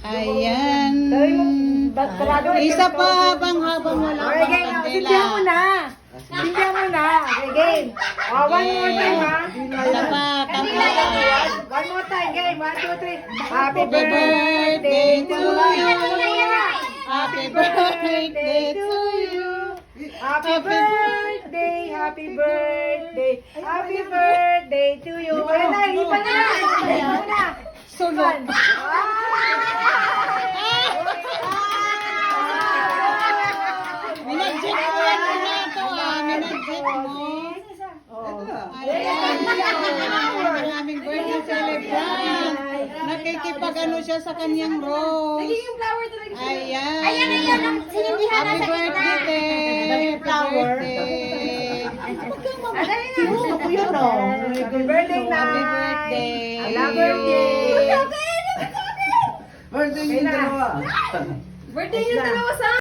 Ayan. Isa pa habang wala Okay, pang game. kandila. Sindihan mo na. Sindihan mo na. Okay, game. Oh, one more time, ha? Isa pa, tatlo. One more time, game. 1, 2, 3. Happy Happy birthday to you. Happy Happy birthday to you. Happy birthday, happy birthday, happy birthday to you. Wala na, lipan na. Lipan na. Sunod. Minadjit mo yan na ito minadjit mo. Ayan. Ang aming birthday celebrant. Nakikipag-ano siya sa kanyang rose. Nagiging flower talaga siya. Ayan. Ayan, ayan. Ang sinindihan Happy nasa birthday, gitna. Happy birthday. Adali na. Happy birthday na. Happy birthday. Happy birthday. Birthday yung dalawa sa